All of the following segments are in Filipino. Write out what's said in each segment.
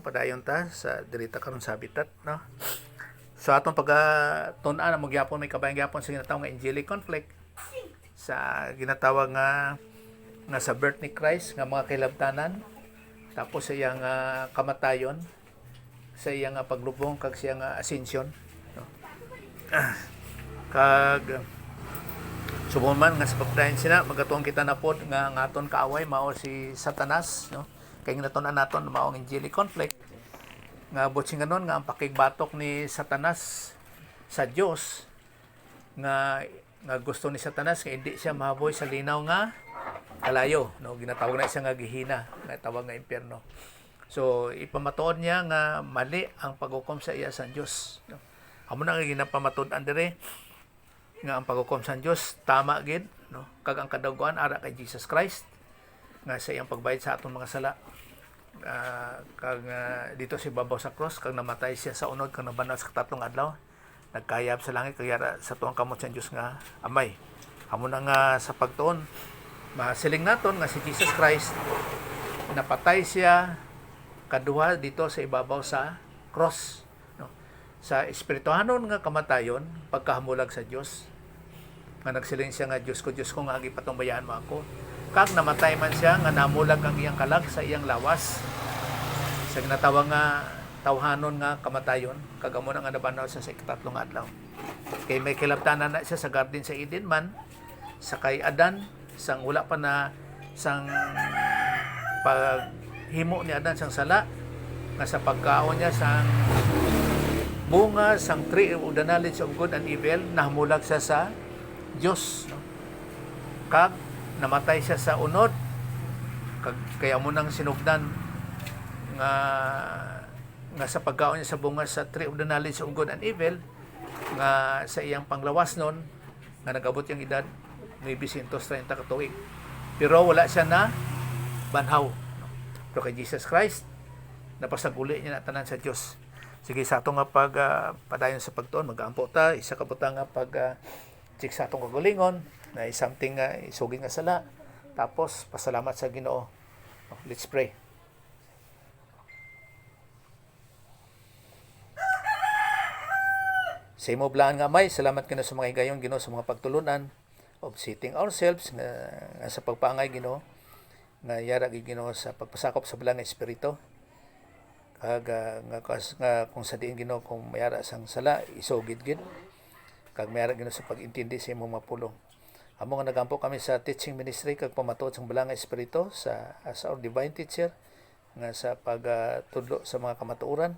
padayon ta sa dirita karon sa habitat, no. So atong pag tun-an mo gyapon may kabayan gyapon sa ginatawag nga angelic conflict sa ginatawag nga sa birth ni Christ nga mga kilabtanan, tapos sa iyang kamatayon, sa iyang paglubong kag sa iyang ascension, no? Kag subong man nga sa pagdayon sina magatuon kita na pod nga ang aton kaaway mao si Satanas, no. Kay natun-an naton mao ang angelic conflict nga butsing ganon nga ang pakigbatok ni Satanas sa Dios nga gusto ni Satanas nga hindi siya mahaboy sa linaw nga kalayo, no. Ginatawag na siya nga gihina, nga tawag nga impyerno. So ipamatuod niya nga mali ang paghukom sa iya sa Dios, no. Amo na nga ginapamatud-an dire nga ang paghukom sa Dios tama gid, no. Kag ang kadaugan ara kay Jesus Christ nga sa iyang pagbayad sa aton mga sala. Kag dito si babaw sa cross kag namatay siya sa unod kag nabanal sa tatlong adlaw, nagkayab sa langit kag yara sa tuang kamot sa Dios nga amay. Amo na nga sa pagtuon masiling naton nga si Jesus Christ napatay siya kaduha dito sa ibabaw sa cross, no. Sa espirituhanon nga kamatayon pagkahamulag sa Dios nga nagsiling siya nga Dios ko nga agi patumbayaan mo ako, kag namatay man siya nga namulag ang iyang kalag sa iyang lawas sa ginatawag nga tawhanon nga kamatayon, kag amo na nga nabanaw siya sa ikatatlong adlaw. Kay may kilabtanan na siya sa garden sa Eden man sa kay Adan sang wala pa na sang paghimo ni Adan sang sala nga sa pagkaon niya sang bunga sang tree of the knowledge of good and evil nahamulag siya sa Dios, no? Kag namatay siya sa unod kag kaya mo nang sinugdan nga sa pagkaon niya sa bunga sa tree of the knowledge of good and evil nga sa iyang panglawas nun nga nagabot yung edad 930 ka tuig, pero wala siya na banhaw, no? Pero kay Jesus Christ napasaguli niya na tanan sa Dios. Sige, sa ato nga padayon sa pagtuon magaampo ta isa ka butang nga check sa atong kagalingon na something nga isugin nga sala, tapos pasalamat sa Ginoo. Let's pray. Sa imo blaan nga Amay, salamat kina sa mga higayon Ginoo sa mga pagtulunan of setting ourselves nga sa pagpaangay Ginoo nga yara gid Ginoo sa pagpasakop sa belang nga espiritu, kag nga kung sa diin Ginoo kung mayara sang sala isugid gid, kag mayara Ginoo sa pag-intindi sa imong mapulong. Amo nga nagampo kami sa teaching ministry kag pamatuod sa belang nga espiritu sa as our divine teacher nga sa pagtudlo sa mga kamatuoran,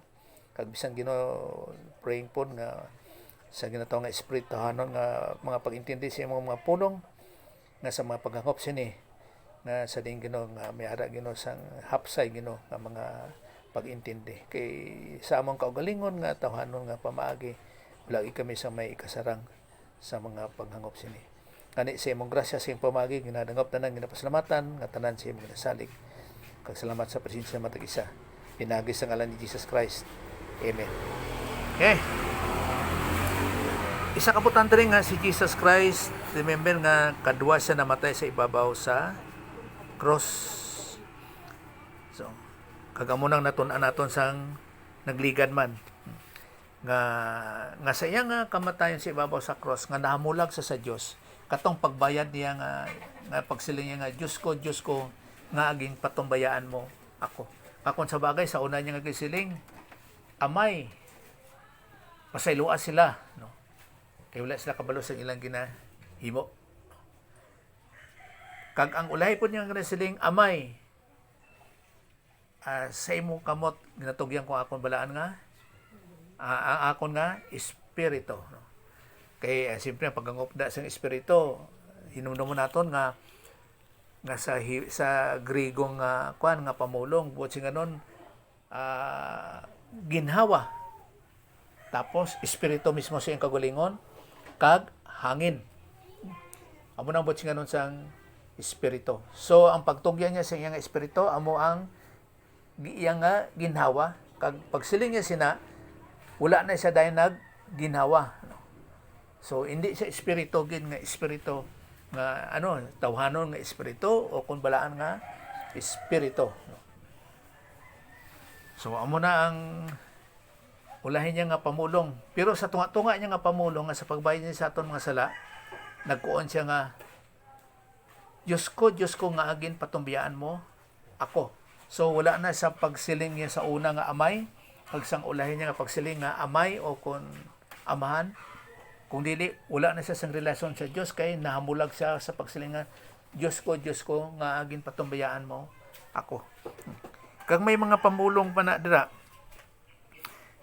kag bisan Ginoo praying pod nga sa ginatawag nga espirituhanon nga mga pag-intindi sa imong mga pulong nga sa mga paghangop sini nga sa diin Ginoo nga mayara Ginoo sang hapsay Ginoo nga mga pag-intindi kay sa among kaugalingon nga tawhanon nga pamaagi lagi kami sa may kasarang sa mga paghangop sini. Kani sa imong grasya sa imong pamagi ginadangop tanan ginapasalamatan nga tanan sa imong ginasalig, kag salamat sa presensya matag isa pinagi sa ngalan ni Jesus Christ, amen. Okay, isa ka butang diri nga si Jesus Christ, remember nga kadua siya namatay sa ibabaw sa cross. So kag amo nang natun-an naton sang nagligad man nga sa iya nga kamatayon sa ibabaw sa cross nga nahamulag sa Dios katong pagbayad niya nga pagsiling niya nga Diyos ko nga aging patumbayaan mo ako. Akon sa bagay sa una niya nga gisiling Amay pasayloa sila, no. Kay wala sila kabalo sa ilang ginahimo. Kag ang ulay po niya nga gisiling Amay sa imo kamot ginatugyan ko akon balaan nga ang akon nga espiritu, no. Kay siyempre pagangopda sa espiritu hinumdum naton nga sa Griego nga kuan nga pamulong buot ganon ginhawa, tapos espiritu mismo sa iyang kagalingon kag hangin amo nang buot ganon sang espiritu. So ang pagtugyan niya sa iyang espiritu amo ang iyang nga ginhawa, kag pagsiling niya sina wala na siya dayon ginhawa, no? So hindi siya espiritu gid nga espiritu nga tawhanon nga espiritu o kun balaan nga espiritu, no? So amo na ang ulahin niya nga pamulong. Pero sa tunga-tunga niya nga pamulong nga sa pagbayad niya sa aton mga sala, nagkuon siya nga, Diyos ko nga agin patumbiyaan mo ako. So wala na sa pagsiling niya sa una nga amay, pagsang ulahin niya nga pagsiling nga amay o kon amahan. Kung dili, wala na siya sang relasyon sa Diyos kay nahamulag siya sa pagsiling nga, Diyos ko nga agin patumbayaan mo ako. Kag may mga pamulong pa na dira,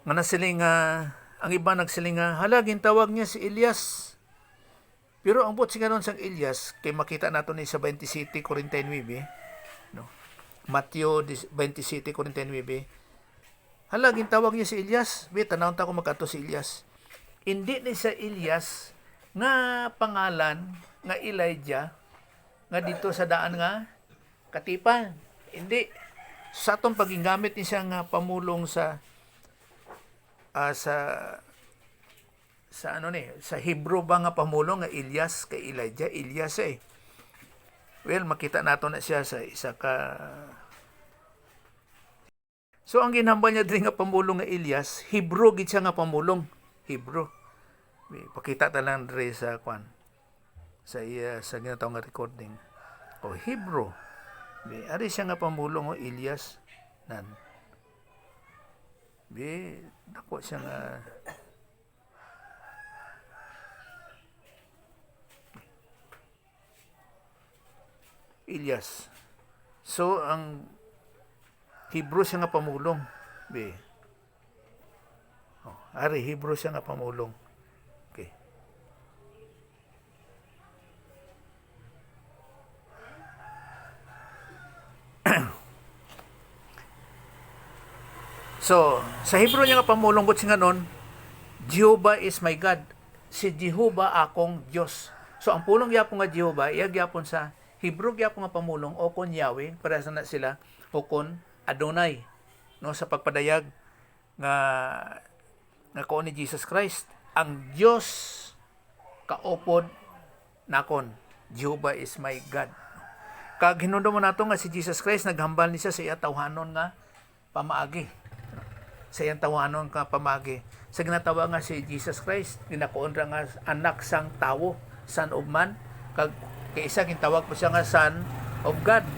nga nasiling ang iba nagsiling nga, halagin tawag niya si Elias. Pero ang bot siya nun sa Elias, kay makita nato ni sa 27:49, no? Mateo 27:49, halagin tawag niya si Elias. Tanawon ta ko magkato si Elias. Hindi ni sa Elias nga pangalan nga Elijah nga dito sa daan nga katipan. Hindi. Sa atong paggingamit ni siya nga pamulong sa sa Hebrew ba nga pamulong nga Elias kay Elijah, Elias eh. Well, makita nato na siya sa isa ka. So ang ginhambal niya diri nga pamulong nga Elias, Hebrew gid siya nga pamulong, Hebrew. Pakita ta lang diri sa kwan. Sa ginatawag nga recording. O Hebrew. Ari siya nga pamulong o Elias nan. Dako siya nga Elias. So, ang Hebrew siya nga pamulong. Ari, Hebrew siya nga pamulong. Okay. So, sa Hebrew niya nga pamulong, but siya nga nun, Jehovah is my God. Si Jehovah akong Diyos. So, ang pulong yapon nga Jehovah, iya yapon sa Hebrew yapon nga pamulong, o kon Yahweh, para sa na sila, o kon Adonai. No, sa pagpadayag nga koon ni Jesus Christ, ang Diyos kaupod nakon. Jehovah is my God. Kag hinundo mo nato nga si Jesus Christ, naghambal ni siya sa iya tawhanon nga pamaagi. Sa iyang tawanon ka pamagi. Sa ginatawa nga si Jesus Christ, ginakuon ra nga anak sang tawo, son of man. Kag kay isa gintawag po siya nga son of God.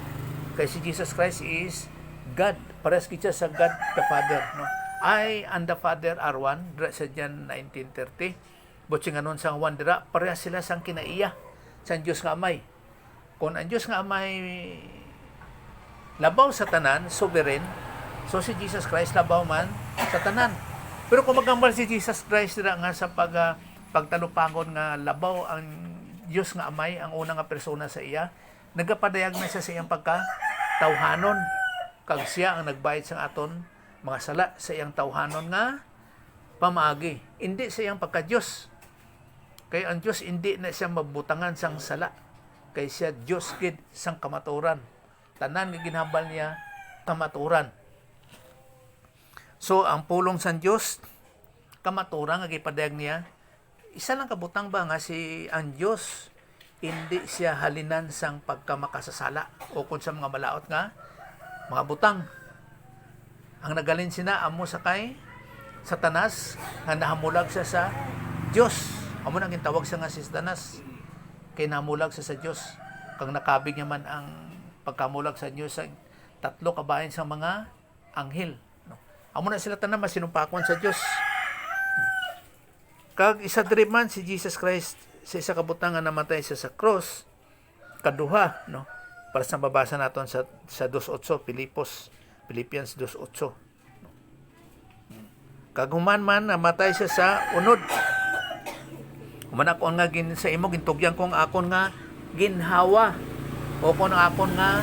Kay si Jesus Christ is God. Pares gid siya sa God the Father, no? I and the Father are one. Dira sa John 19:30. Butsi nga nun sang one dira, parehas sila sang kinaiya sa Dios nga Amay. Kung ang Dios nga Amay labaw sa tanan, sovereign, so si Jesus Christ labaw man sa tanan. Pero kung magambal si Jesus Christ dira nga sa pagtalupangon nga labaw ang Dios nga Amay, ang una nga persona sa iya, nagapadayag na siya sa iyang pagkatawhanon. Kag siya ang nagbayad sa aton mga sala sa iyang tawhanon nga pamaagi. Hindi sa iyang pagka-Diyos. Kay ang Diyos hindi na siya mabutangan sang sala. Kay siya Diyos gid sang kamaturan. Tanan nga ginhambal niya kamaturan. So, ang pulong sa Diyos, kamaturan nga gipadayag niya, isa lang kabutang ba nga si ang Diyos, hindi siya halinan sang pagkamakasasala o kung sa mga malaot nga, mga butang. Ang nagalin sina, amo sa kay Satanas, nga nahamulag siya sa Diyos. Amo nang gintawag siya nga si Satanas, kay nahamulag siya sa Diyos. Kang nakabig naman ang pagkamulag sa Diyos sa tatlo kabayan sa mga anghel. Amo na sila tanan masinumpakon sa Dios. Kag isa diri man si Jesus Christ sa isa ka butang nga namatay siya sa cross. Kaduha, no? Para sa babasa naton sa 2:8 Philippians 2:8. Kag human man namatay siya sa unod. Human ako nga sa imo gintugyan kong akon nga ginhawa o kon akon nga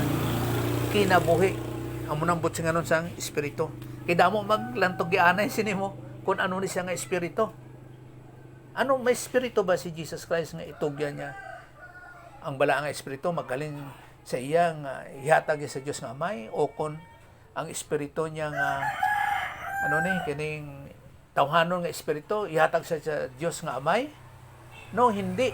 kinabuhi. Amo nang butsi nga nun sang espiritu. Kaya mo maglantog yanay sinimo kung ano ni siya nga espiritu. Ano, may espiritu ba si Jesus Christ nga itugyan niya? Ang bala nga espiritu magaling sa iya nga ihatag sa Dios nga Amay o kon ang espiritu niya nga kining tawhanon nga espiritu ihatag sa Dios nga Amay? No, hindi.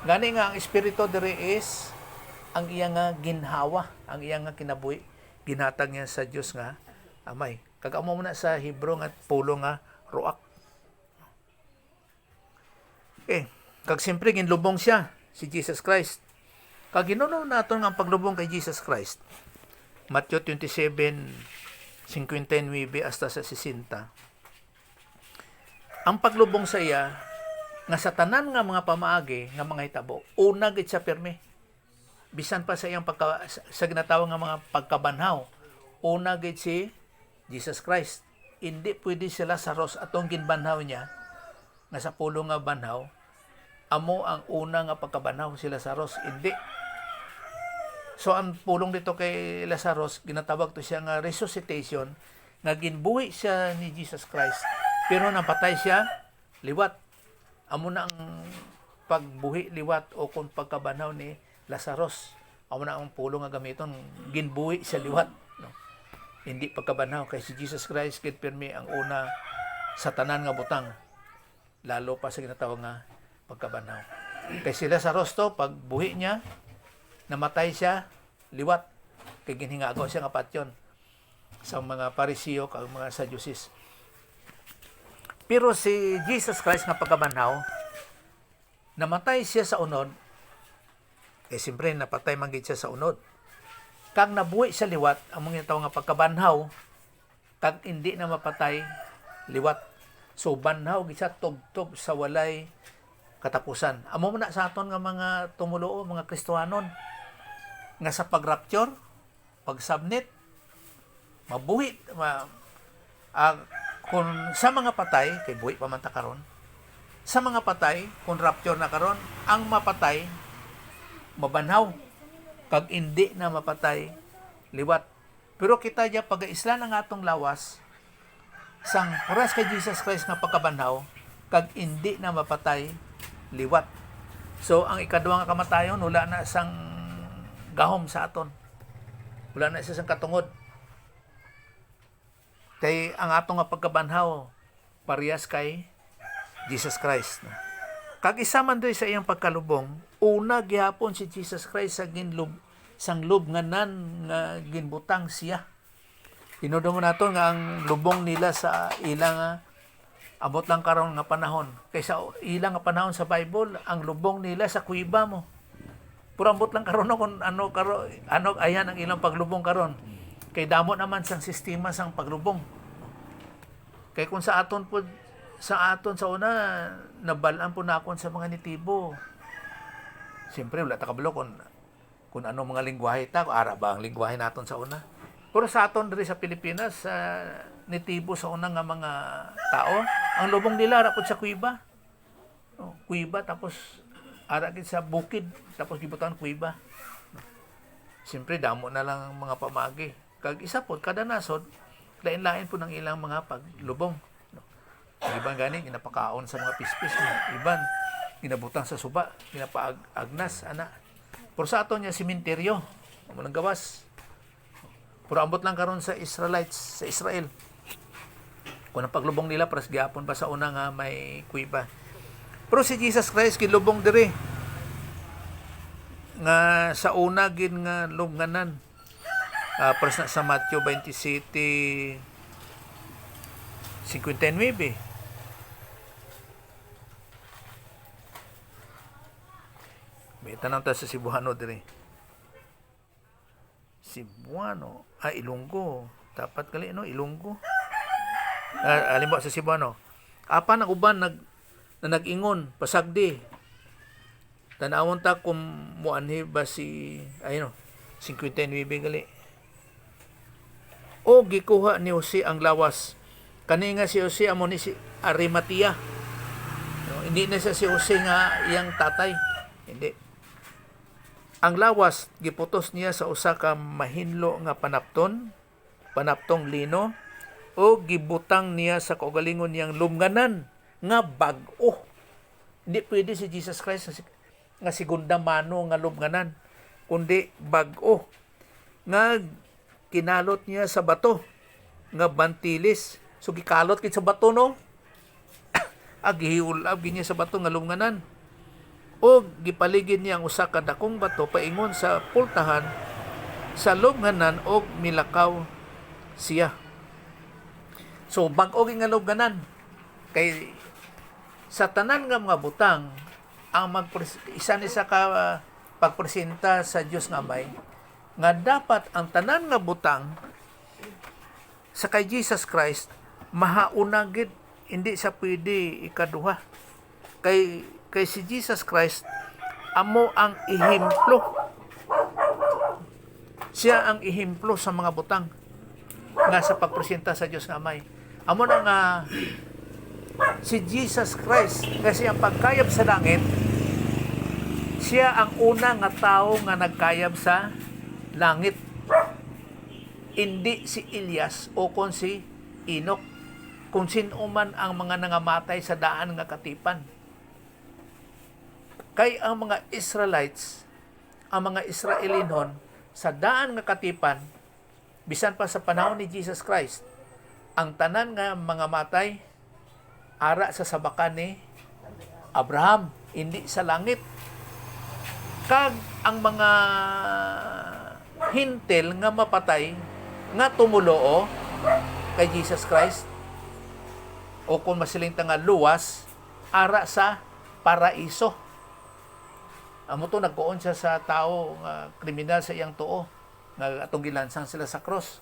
Gani nga ang espiritu diri is ang iya nga ginhawa, ang iya nga kinabuhi. ginhatag niya sa Dios nga Amay. Kag amo na sa Hebro nga pulo nga ruach. Kag siyempre ginlubong siya si Jesus Christ. Kag ginuno naton nga ang paglubong kay Jesus Christ. Matthew 27:59 hasta sa 60. Ang paglubong sa iya nga sa tanan nga mga pamaagi nga mga hitabo, una gid siya pirmi. Bisan pa sa iyang sa ginatawag nga mga pagkabanhaw, una gid si Jesus Christ. Hindi pwede si Lazarus atong ginbanhaw niya nga sa pulo nga banhaw. Amo ang una nga pagkabanhaw si Lazarus. Hindi. So ang pulong dito kay Lazarus, ginatawag to siya nga resuscitation, nga ginbuhi siya ni Jesus Christ. Pero napatay siya liwat. Amo na ang pagbuhi liwat o kung pagkabanhaw ni Lazarus. Amo na ang pulong nga gamiton, ginbuhi siya liwat. No? Hindi pagkabanhaw kay si Jesus Christ gid pirmi ang una sa tanan nga butang. Lalo pa sa ginatawag nga pagkabanhaw. Kay si Lazarus to, pagbuhi niya, namatay siya liwat. Kay ginhingagaw siya nga patyon sa mga Parisiyo kag mga Sadducees. Pero si Jesus Christ nga pagkabanhaw, namatay siya sa unod. Siyempre napatay man gid siya sa unod. Kag nabuhi sa liwat, ang mga tawag nga pagkabanhaw, kag hindi na mapatay liwat. So banhaw gid siya tubtob sa walay katapusan. Amo man na sa aton nga mga tumuluo, mga Kristiyanon, nga sa pag-rapture, pag-submit, mabuhi, kung sa mga patay, kay buhi pa man ta karon, sa mga patay, kung rapture na karon, ang mapatay, mabanhaw, kag hindi na mapatay, liwat. Pero kita dya, pag-isla ng atong lawas, sang oras kay Jesus Christ nga pagkabanhaw, kag hindi na mapatay, liwat. So, ang ikaduha nga kamatayon, wala na sang gahom sa aton. Wala na isa sang katungod. Kay ang atong nga pagkabanhaw, parehas kay Jesus Christ. Kag isa man doy sa iyang pagkalubong, una gihapon si Jesus Christ sa sang lubnganan nga ginbutang siya. Tinudong nato nga ang lubong nila sa ilang abot lang karon nga panahon. Kaysa ilang nga panahon sa Bible, ang lubong nila sa kuiba mo. Puro ambot lang karon kung ano ayan ang ilang paglubong karon. Kay damo naman sang sistema sang paglubong. Kay kung sa aton sa una nabalaan po na akon sa mga nitibo. Siyempre wala ta kabalo kung ano mga lingwahe ta, kung ara ba ang lingwahe naton sa una. Pero sa aton diri sa Pilipinas, sa nitibo sa una nga mga tao, ang lubong nila ra pud sa kuiba. Kuiba tapos ara gid sa bukid tapos gibutan kuiba. Siyempre damo na lang ang mga pamagi. Kag isa po kada nasod lain-lain po ng ilang mga paglubong. Iban gani ginapakaon sa mga pispis, iban ginabutang sa suba, ginapaagnas ana. Pero sa aton nya sementeryo, amo nang gawas. Pero ambot lang karon sa Israelites, sa Israel. Kung ang paglubong nila paras gihapon pa sa una nga may kuiba. Pero si Jesus Christ gilubong diri nga sa una gid nga lubnganan. Paras na sa Matthew 27:59. May tanong ta sa Cebuano diri. Cebuano, Ilonggo. Dapat kali no, Ilonggo. Alimbawa sa Cebuano. Apan ang uban nag-ingon, pasagdi. Tanawon ta kung muanhi ba si 59 gali. O gikuha ni Jose ang lawas. Kani nga si Jose amo ni si Arimatea. Hindi na siya si Jose nga iyang tatay. Hindi. Ang lawas giputos niya sa usa ka mahinlo nga panaptong lino, o gibutang niya sa kaugalingon niyang lubnganan nga bag-o. Hindi pwede si Jesus Christ nga segunda mano nga lubnganan, kundi bag-o nga kinalot niya sa bato nga bantilis. So gikalot kit sa bato no. Agihiulab niya sa bato nga lubnganan. O gipaligid niya ang usa ka dakong bato paingon sa pultahan sa lubnganan og milakaw siya. So bag-o nga lubnganan kay sa tanan nga mga butang ang isa ni sa ka pagpresenta sa Dios nga Amay nga dapat ang tanan nga butang sa kay Jesus Christ mahauna gid, hindi siya pwede ikaduha. Kay si Jesus Christ amo ang ehemplo. Siya ang ehemplo sa mga butang nga sa pagpresenta sa Dios nga Amay. Amo na nga si Jesus Christ kasi ang pagkayab sa langit, siya ang una nga tao nga nagkayab sa langit. Hindi si Elias o kung si Enoch, kung sino man ang mga nangamatay sa daan nga katipan. Kay ang mga Israelites, ang mga Israelinhon sa daan nga katipan, bisan pa sa panahon ni Jesus Christ, ang tanan nga mga matay ara sa sabakan ni Abraham, hindi sa langit. Kag ang mga hintil nga mapatay nga tumuloo kay Jesus Christ o kung masiling nga luwas ara sa paraiso. Amo to nagkuon siya sa tao nga kriminal sa iyang tuo nga atong gilansang sila sa cross.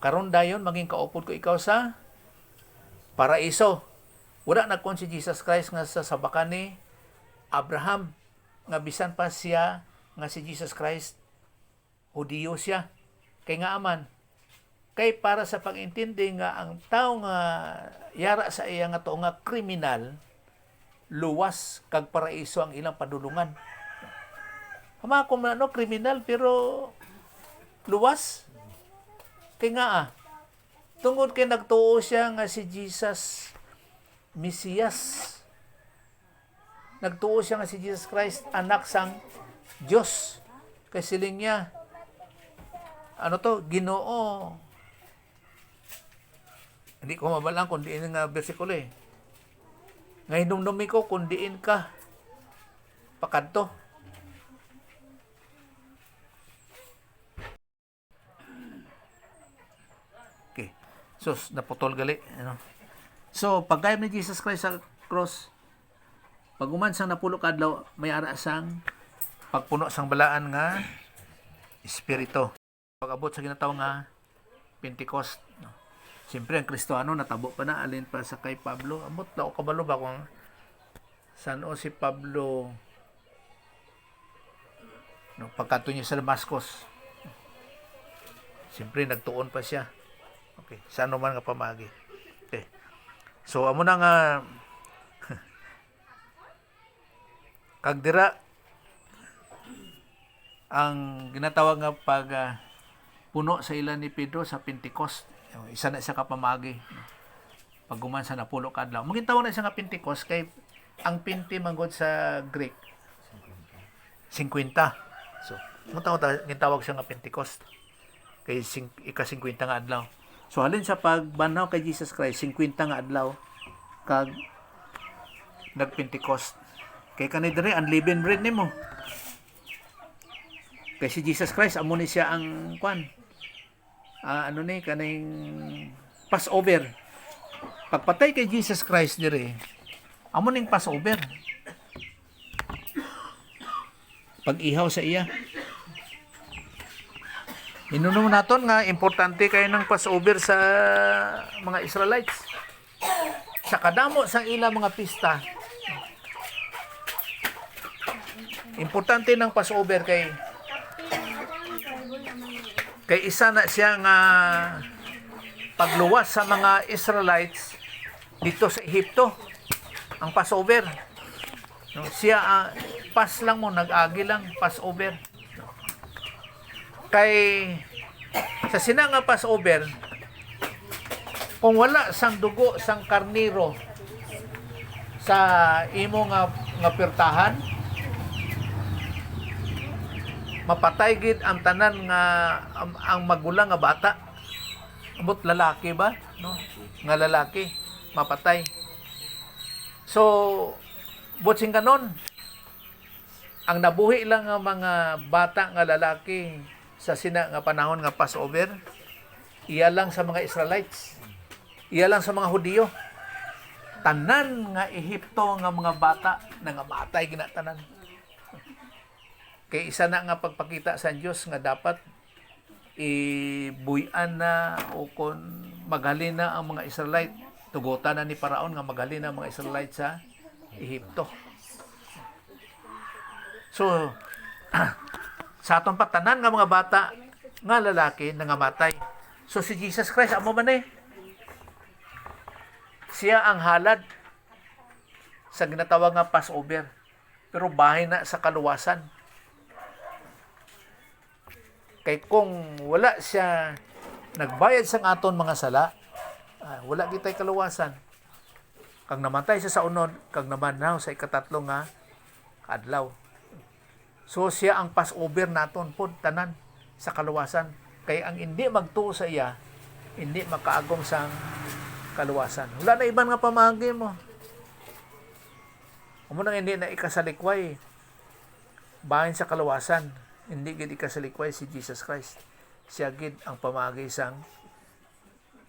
Karon dayon maging kaupod ko ikaw sa paraiso. Wala nagkuon si Jesus Christ nga sa sabakan ni Abraham nga bisan pa siya nga si Jesus Christ Hudiyo siya. Kay nga aman, kay para sa pag-intindi nga ang tao nga yara sa iya nga to nga kriminal, luwas kag paraiso ang ilang padulungan. Hama ko man kriminal pero luwas. Kay nga tungod kay nagtuo siya nga si Jesus Mesiyas. Nagtuo siya nga si Jesus Christ anak sang Dios. Kay siling niya Ginoo. Hindi ko mabalang kung diin nga bersikulo eh. Nga hinumdumi ko kung diin ka pakadto. Okay. So, naputol gali. So, pagkayam ni Jesus Christ sa cross, pag umansang napulo kadlaw, may ara sang pagpuno sang balaan nga espiritu. Pag-abot sa ginatawag nga Pentecost. Siyempre, ang Kristiyano natabo pa na, alin pa sa kay Pablo. Amot na o kabalo ba kung saan o si Pablo pagkanto niya sa Damascus. Siyempre, nagtuon pa siya. Okay, saan man nga pamagi. Okay. So, amo na nga kagdira ang ginatawag nga pag puno sa ilan ni Pedro sa Pentecost. Isa na siya kapamagi. Pag guman sa napulo kadlaw. Maging tawag na siya nga Pentecost kay ang pinti manggod sa Greek 50. So, tawag siya nga Pentecost. Kay ika-50 nga adlaw. So, halin sa pagbanaw kay Jesus Christ, 50 nga adlaw kag nag-Pentecost. Kay kanidre ang living bread nimo. Kay si Jesus Christ amo ni siya ang kaning Passover. Pagpatay kay Jesus Christ dire, amo ning Passover. Pag-ihaw sa iya. Inunom naton nga importante kay ng Passover sa mga Israelites. Sa kadamo sang ilang mga pista. Importante ng Passover kay isa na siya nga pagluwas sa mga Israelites dito sa Ehipto. Ang Passover. Siya pas lang mo, nag-agi lang, Passover. Kay sa sina nga Passover, kung wala sang dugo sang karniro sa imo nga pirtahan, mapatay gid ang tanan nga ang magulang nga bata. Amot lalaki ba, no? Nga lalaki mapatay. So, butsing kanon. ang nabuhi lang nga mga bata nga lalaki sa sina nga panahon nga Passover, iya lang sa mga Israelites. Iya lang sa mga Hudiyo. Tanan nga Ehipto nga mga bata nangamatay ginatanan. Kay isa na nga pagpakita sa Dios nga dapat ibuyan na o kon magalin na ang mga Israelite. Tugutan na ni Paraon nga magalin na ang mga Israelite sa Ehipto. So, sa atong patanan nga mga bata nga lalaki nangamatay. So si Jesus Christ amo man siya ang halad sa ginatawag nga Passover. Pero bahin na sa kaluwasan. Kay kung wala siya nagbayad sa aton mga sala, wala gitay kaluwasan. Kag namatay siya sa unod, kag namanaw sa ikatatlong nga adlaw. So siya ang Passover naton pod tanan sa kaluwasan. Kay ang hindi magtuo sa iya, hindi makaagom sang kaluwasan. Wala na iban nga pamagi mo. Amo nang hindi na ikasalikway bahin sa kaluwasan. Hindi gid ikasalikway si Jesus Christ. Siya gid ang pamagi sang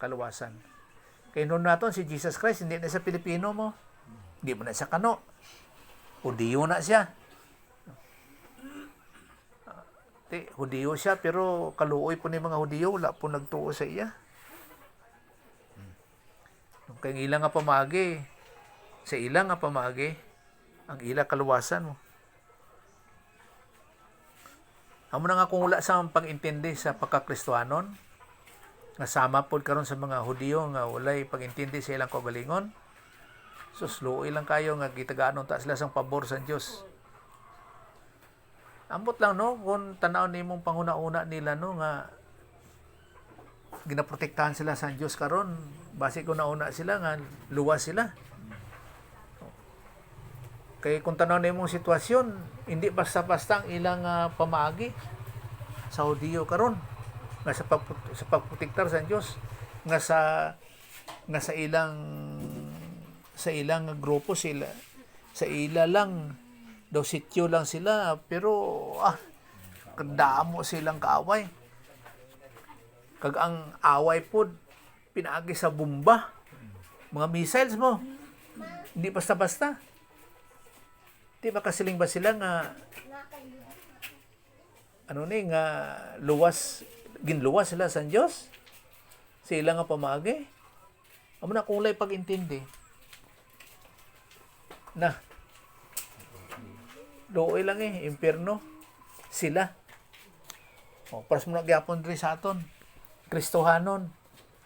kaluwasan. Kay noon naton si Jesus Christ hindi na sa Pilipino mo. Hindi mo na sa Kano. Hudiyo na siya. Hudiyo siya pero kaluoy po ni mga Hudiyo, wala po nagtuo sa iya. Kaya ilang nga pamagi, sa ilang nga pamagi, ang ila kaluwasan mo. Amo na nga kung wala sa pag-intindi sa pagkakristohanon, nga sama pod karon sa mga Hudiyo nga walay pag-intindi sa ilang kaugalingon, susluoy lang kayo nga gitagaanon ta sila sang pabor sa Dios. Ambot lang no kung tanaw nimong panguna-una nila no nga ginaprotektahan sila sa Dios karon, base ko nauna sila nga luwas sila. Kay kung tanaw nimong sitwasyon, hindi basta-basta ang ilang pamaagi sa Hudiyo karon nga sa pagprotektar sa Dios nga sa ilang grupo sila sa ila lang daw sityo lang sila pero kadamo silang kaaway. Kag ang away pod pinaagi sa bomba, mga missiles mo. Hindi basta-basta. Di ba kasiling ba sila nga nga ginluwas sila sa Dios? Sila nga pamagi. Amo na kung lay pag-intindi. Na looy lang impierno sila. Paras mo na gyapon diri sa aton. Kristohanon.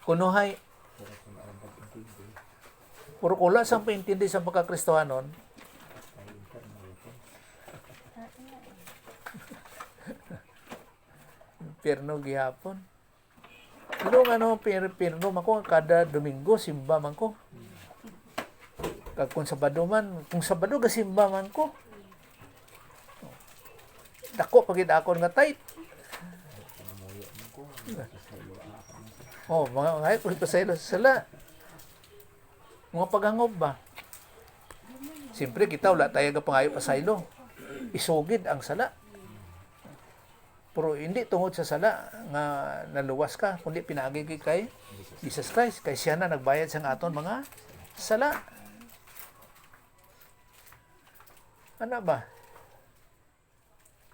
Kunuhay. Puro kula sa paintindi sa pagkakristohanon. Impierno gyapon. Pero impierno man ko kada Domingo simba man ko. Kag kung Sabado gasimba man ko. Dako pagid akon nga tight. Mga kung pasaylo sa sala. Mga paghangob ba? Siyempre kita wala tayo nga pangayo pasaylo. Isugid ang sala. Pero hindi tungod sa sala nga naluwas ka, kundi pinagigig kay Jesus Christ. Kay siya na nagbayad sa aton mga sala. Ano ba?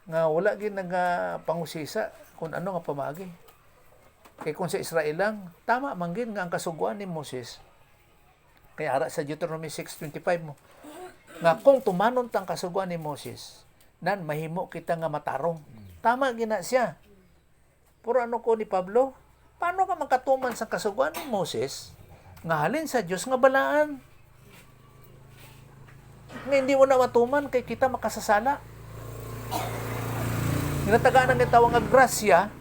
Nga wala gid nagapangusisa kung ano nga pamagi. Kay kung sa Israel lang, tama man gid nga ang kasuguan ni Moses. Kay ara sa Deuteronomy 6:25 mo. Nga kung tumanon tang kasuguan ni Moses, nan mahimo kita nga matarong. Tama gina siya. Pero ano ko ni Pablo? Paano ka makatuman sa kasuguan ni Moses nga halin sa Dios nga balaan? Nga hindi mo na matuman kay kita makasasala. Ginatagaan ang tawag nga grasya,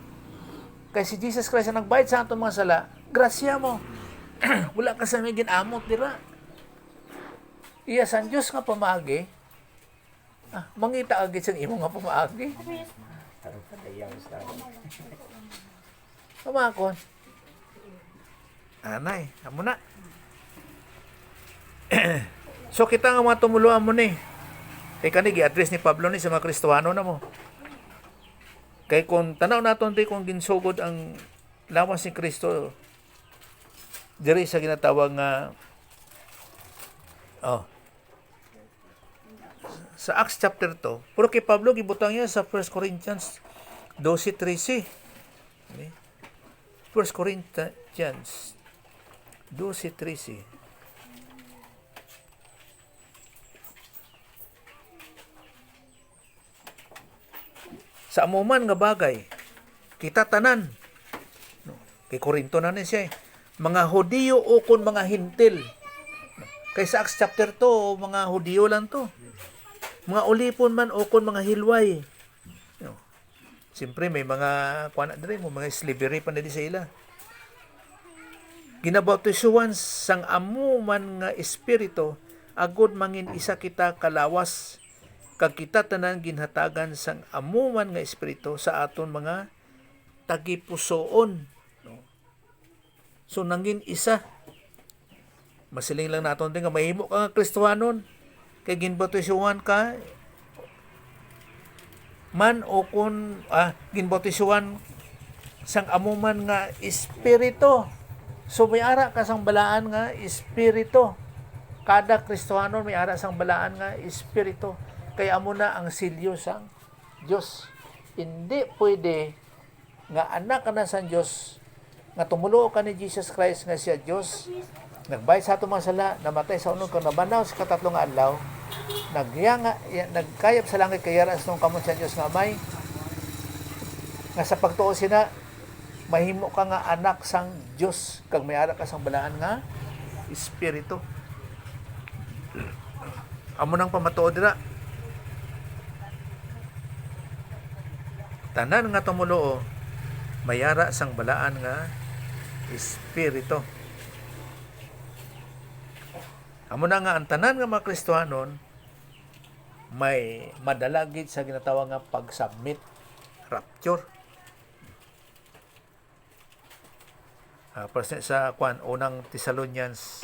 kay si Jesus Christ ang nagbayad sa aton mga sala, grasya mo. Wala ka sa may ginamot, dira. Iya sa Diyos nga pamaagi, mangita agad sa imo nga pamaagi. Pamakon. Anay, amo na. So kita nga mga tumuluan mo ni. Kay kani gi-address ni Pablo ni sa mga Kristohano na mo. Kay kung tanaw naton di kung ginsugod ang lawas ni Kristo diri sa ginatawag nga sa Acts chapter 2, pero kay Pablo gibutang niya sa 1 Corinthians 12:13. Okay? 1 Corinthians 12:13. Sa amuman nga bagay, kita tanan. No? Kay Korinto na siya. Mga Hudiyo o kun mga Hintil. Kay sa Acts chapter 2, mga Hudiyo lang to. Mga ulipon man o kun mga hilway. No? Siyempre may mga kuana diri mo mga slavery pa na di sa ila. Ginabautisuhan sang amuman nga espiritu agud mangin isa kita kalawas kag kita tanan ginhatagan sang amuman nga espiritu sa aton mga tagipusoon. No? So nangin isa. Masiling lang naton din nga mahimo ka nga Kristohanon kay ginbautisuhan ka man o kun ginbautisuhan sang amuman nga espiritu. So may ara ka sang balaan nga espiritu. Kada Kristohanon may ara sang balaan nga espiritu. Kaya amo na ang silyo sang Dios. Hindi pwede nga anak ka na sa Dios, nga tumulo ka ni Jesus Christ nga siya Dios, nagbayad sa atong mga sala, namatay sa unong kang nabanaw sa katatlong adlaw, nagkayap sa langit kayara sa kamot sa Dios nga may nga sa pagtuo sina mahimo ka nga anak sang Dios kag may ara ka sang balaan nga espiritu. Amo nang pamatuod dira. Tanan nga tumulo mayara sang balaan nga espiritu. Amo na nga ang tanan nga mga Kristohanon may madalagid sa ginatawag nga pag-submit, rapture. Sa unang Thessalonians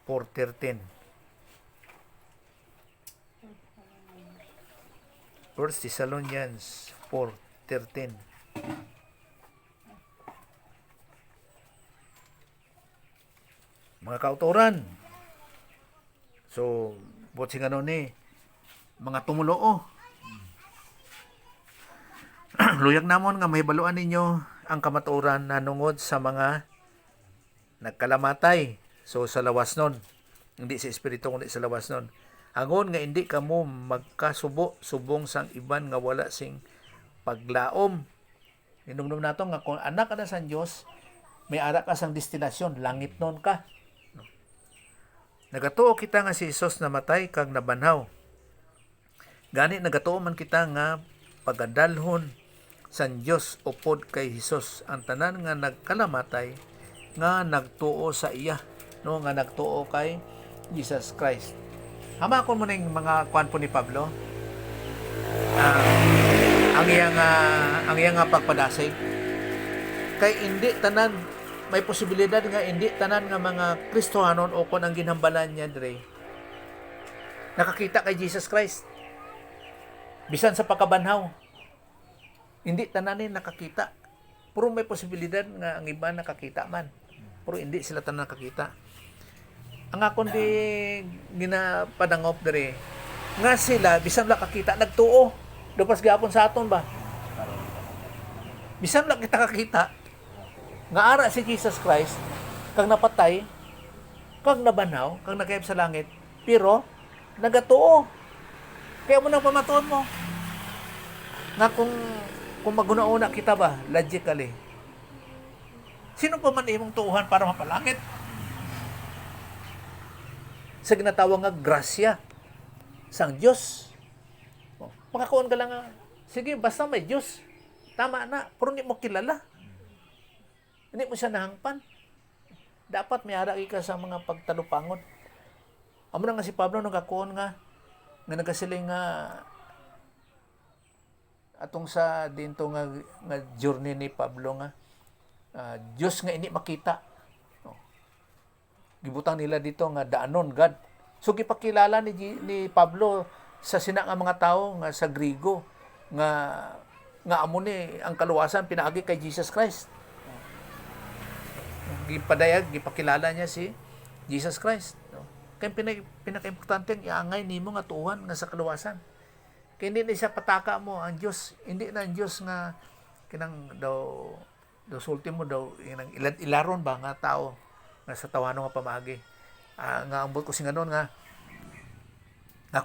4:13. 1 Thessalonians 4:13. Mga kauturan. So, buot sing ano ni mga tumuloo. Luyag namon nga mahibaluan ninyo ang kamatuoran na nungod sa mga nagkalamatay. So, sa lawas nun. Hindi sa espiritu, kundi sa lawas nun. Angon nga hindi kamo magkasubo-subong sang iban nga wala sing paglaom. Inumdum nato nga kung anak ka na sa Dios, may ara ka sang destinasyon, langit nun ka. No? Nagatuo kita nga si Jesus namatay kag nabanhaw. Gani nagatuo man kita nga pagadalhon san Dios upod kay Jesus ang tanan nga nagkalamatay nga nagtuo sa iya, no, nga nagtuo kay Jesus Christ. Hamakon mo na yung mga kwan po ni Pablo. Ang iyang pagpadasig. Kay hindi tanan, may posibilidad nga hindi tanan nga mga Kristohanon o kung ang ginhambalan niya dire nakakita kay Jesus Christ. Bisan sa pagkabanhaw. Hindi tananin nakakita. Puro may posibilidad nga ang iba nakakita man. Pero hindi sila tanan nakakita. Ang akong di ginapadangop dere nga sila bisan la kakita nagtuo dupas gapon sa aton ba bisan la kita kakita nga ara si Jesus Christ kag napatay kag nabanhaw kag nakayap sa langit pero nagatuo kaya mo nang pamatuon mo nga kung maguna-una kita ba logically sino pa man imong tuuhan para mapalangit sa ginatawag nga grasya sang Diyos. Makakuon ka lang nga, sige, basta may Diyos. Tama na, pero hindi mo kilala. Hindi mo siya nahangpan. Dapat may haraki ka sa mga pagtalupangon. Amo na nga si Pablo nung kakuon nga nagasiling nga atong sa dinto nga journey ni Pablo nga Diyos nga hindi makita. Gibutang nila dito nga daanon God. So gipakilala ni Pablo sa sina nga mga tao nga sa Grigo nga amo ni ang kaluwasan pinaagi kay Jesus Christ. Gipadayag, gipakilala niya si Jesus Christ. No? Kaya pinaka-importante ang iangay nimo nga tuuhan nga sa kaluwasan. Kaya hindi na siya pataka mo ang Diyos. Hindi na ang Diyos nga kinang daw sulti mo daw ilaron ba nga tao nga sa tawano nga pamagi. Nga ambot ko singanon nga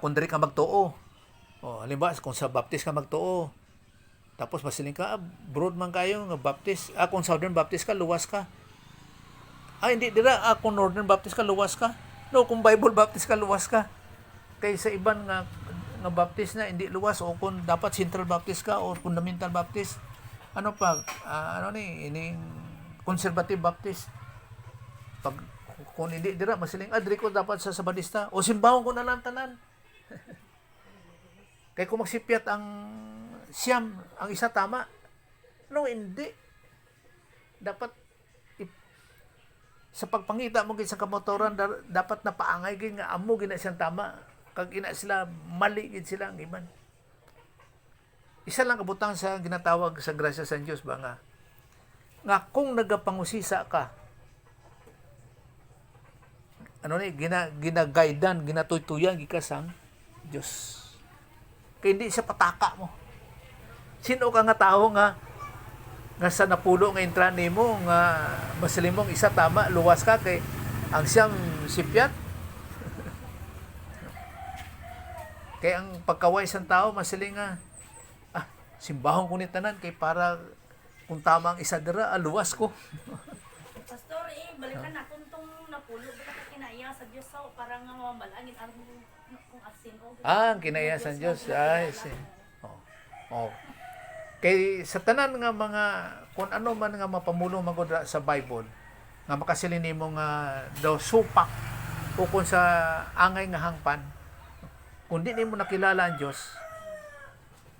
kung diri ka magtuo. Halimbawa kung sa Baptist ka magtuo. Tapos masiling ka, broad man kayo nga Baptist. Kung Southern Baptist ka, luwas ka. Hindi dira. Kung Northern Baptist ka, luwas ka. No, kung Bible Baptist ka, luwas ka. Kaya sa iban nga Baptist na hindi luwas o kung dapat Central Baptist ka o Fundamental Baptist. Ano pa? Ining Conservative Baptist. Kung hindi dira, masiling, diri ko dapat sa Sabadista. O simbahon ko na lang tanan. Kaya kung magsipyat ang siyam, ang isa tama. No, hindi. Dapat sa pagpangita mo sa kamotoran, dapat napaangay gid nga amo gina siyang tama. Kag ina sila, mali gid sila ang iban. Isa lang kabutang sa ginatawag sa grasya sa Dios ba nga kung nagapangusisa ka, ginagaidan, ginatuytuyan gikasang Dios. Kaya hindi siya pataka mo. Sino ka nga tao nga sa napulo nga intra nimo nga masilimong isa tama, luwas ka kay ang siyang sipyat. Kaya ang pagkaway sa tao masiling nga simbahon ko ni tanan kay para kung tama ang isa dira, luwas ko. Pastor, balikan natin tong napulo ba ka kinaya sa Dios para nga mamalangin kung asin o. Ang kinaya sa Dios ay kay sa tanan nga mga kung ano man nga mapamulong magud sa Bible nga makasilin nimo nga daw supak o kung sa angay nga hangpan kung di nimo nakilala ang Dios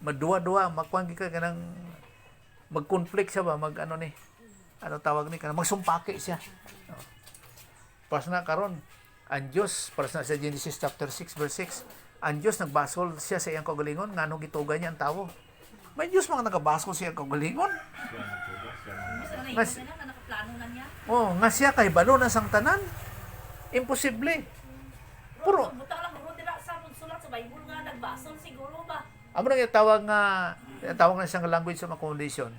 maduwa-duwa magkuan ka kanang mag-conflict siya ba ano tawag ni kanang magsumpaki siya. Pas na karon ang Dios para sa Genesis chapter 6 verse 6 ang Dios nagbasol siya sa iyang kaugalingon nganong gitugan niya ang tawo. May Diyos mga nagabasol siya kaugalingon. Nga siya kay balo na sang tanan. Imposible. Puro. Butang lang buro dira sa sulat sa Bible nga nagbasol siguro ba. Amo nang tawag nga siyang language sa condition.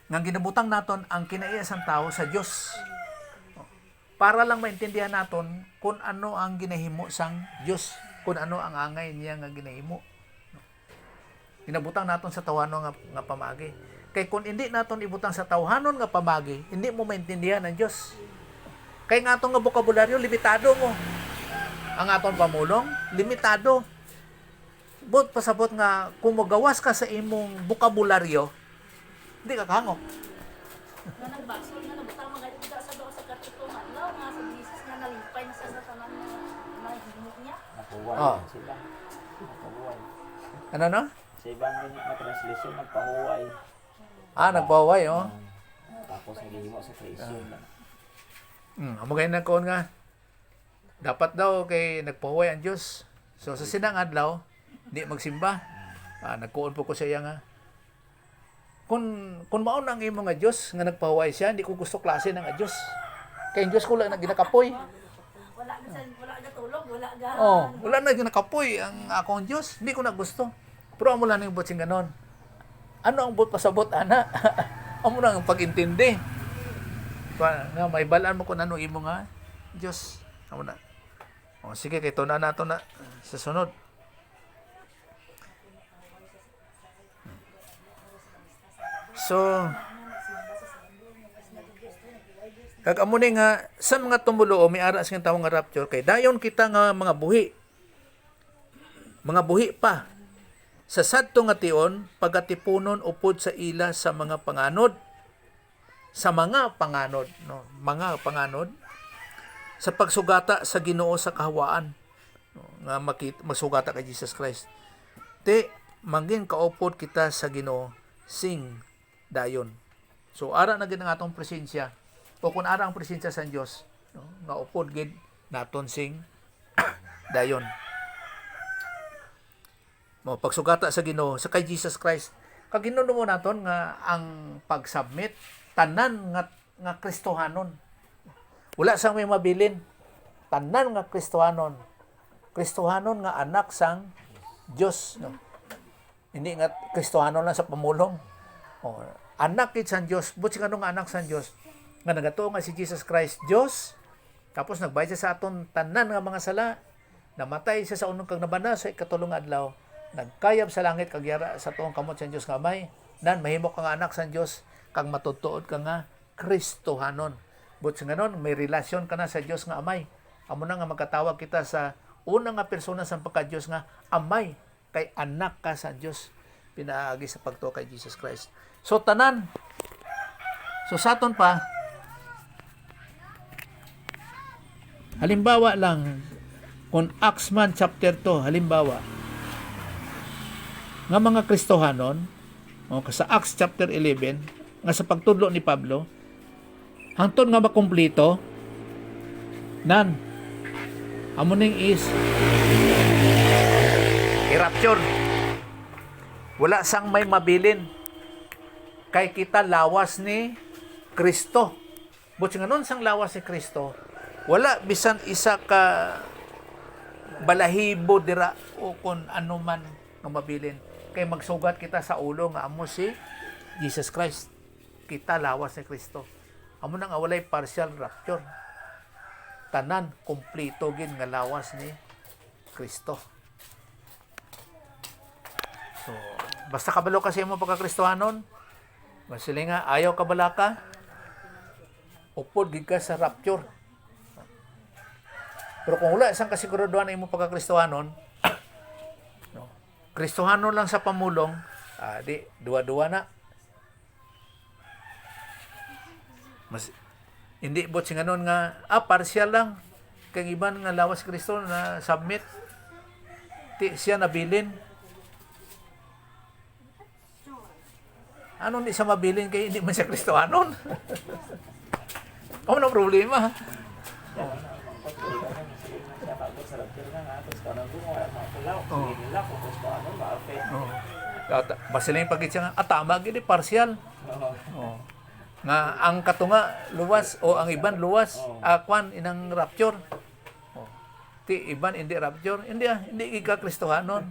Nga ginabutang naton ang kinaiya sang tao sa Dios. Para lang maintindihan naton kung ano ang ginahimo sang Dios, kung ano ang angay niya nga ginahimo. Ginabutang naton sa tawhanon nga pamagi. Kay kung hindi naton ibutang sa tawhanon nga pamagi, hindi mo maintindihan ang Dios. Kay nga atong nga bokabularyo limitado mo. Ang aton pamulong limitado. But pasabot nga kung magawas ka sa imong bokabularyo, hindi ka kahangop. Nga nagbasol nga nabutang mga ida sa doon sa katutungan nga sa Jesus nga nalipay na sa tanan nga himok niya. Sila. Napahuway. Ano no? Sa ibang na translation, nagpahuway. Nagpahuway, Tapos naghihimo sa creation lang. Amo gay na koon nga. Dapat daw kay nagpahuway ang Dios. So sa sinang adlaw, di magsimba. Nagkuon po ko sa iya nga. Kung mao nang imo nga Dios nga nagpahuway siya, hindi ko gusto klase ng Dios. Kay Dios ko lang na ginakapoy. Wala na tulog, wala na ginakapoy ang akong Dios. Hindi ko na gusto. Pero amo lang yung botsing ganon. Ano ang bot pasabot, ana? Amo lang ang pag-intindi. Nga may balaan mo kung ano imo nga Diyos. Amo na. Sige, kay na nato na sa sunod. So, kag amo ni nga sa mga tumulo o may ara sa tawong nga rapture kay dayon kita nga mga buhi pa sa sadto nga tion pagatipunon upod sa ila sa mga panganod no mga panganod sa pagsugata sa Ginoo sa kahawaan no, nga magsugata kay Jesus Christ mangin kaupod kita sa Ginoo sing dayon. So ara na gid ang atong presensya o kung ara ang presensya sa Dios no, nga upod gid naton sing dayon. mo pagsugata sa Ginoo sa kay Jesus Christ. Kag Ginoo mo naton nga ang pag-submit tanan nga Kristohanon. Wala sang may mabilin. Tanan nga Kristohanon. Kristohanon nga anak sang Dios, no. Hindi nga Kristohanon lang sa pamulong. Oh, anak kit sang Dios, buti nga nga anak sang Dios. Nga nagatuo nga si Jesus Christ Dios. Tapos nagbayad siya sa aton tanan nga mga sala. Namatay siya sa unong kag nabana sa ikatulong adlaw. Nagkayab sa langit kag yara sa tuong kamot sa Dios nga Amay. Nan mahimo ka nga anak sa Dios kag matutuod ka nga Kristohanon. But sa ganon, may relasyon ka na sa Dios nga Amay. Amo na nga magkatawag kita sa unang nga persona sa pagka-Dios nga Amay, kay anak ka sa Dios. Pinaagi sa pagtuo kay Jesus Christ. So tanan. So saton pa halimbawa lang kung Acts man chapter 2 halimbawa nga mga Kristohanon sa Acts chapter 11 nga sa pagtudlo ni Pablo hangtod nga makumpleto nan amuning is i-rapture. Wala sang may mabilin kay kita lawas ni Kristo. But nga nun sang lawas ni Kristo, wala bisan isa ka balahibo dira o kung ano man nga mabilin. Kay magsugat kita sa ulo nga amo si Jesus Christ. Kita lawas ni Kristo. Amo nang walay partial rapture. Tanan kompleto gid nga lawas ni Kristo. So, basta kabalo kasi mo pagka-Kristohanon, masili nga ayaw kabala ka, upod gid ka sa rapture. Pero kung wala isang kasiguraduhan na imo pagka-Kristohanon, no, Kristohanon lang sa pamulong, di duwa-duwa na. Mas hindi bot singanon nga partial lang kang iban nga lawas Kristo na submit ti siya nabilin. Ano ni sa mabilin kay hindi man siya Kristohanon? Ano na problema? Basiling pagit siya nga tama gid partial. Nga ang katunga luwas o ang iban luwas akwan inang rapture. Ti iban hindi rapture, hindi ika Kristohanon.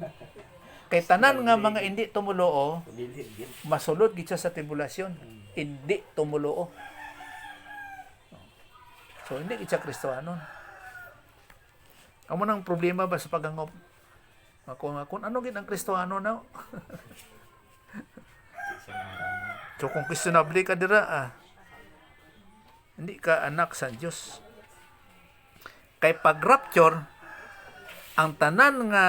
Kay tanan nga mga hindi tumuloo, masulod gid siya sa tribulation, hindi tumuloo. So hindi gid siya Kristohanon. Amo nang problema ba sa pagangop? Kung ano gid ang Kristohanon na? So kung questionable ka dira, hindi ka anak sa Dios. Kay pag rapture, ang tanan nga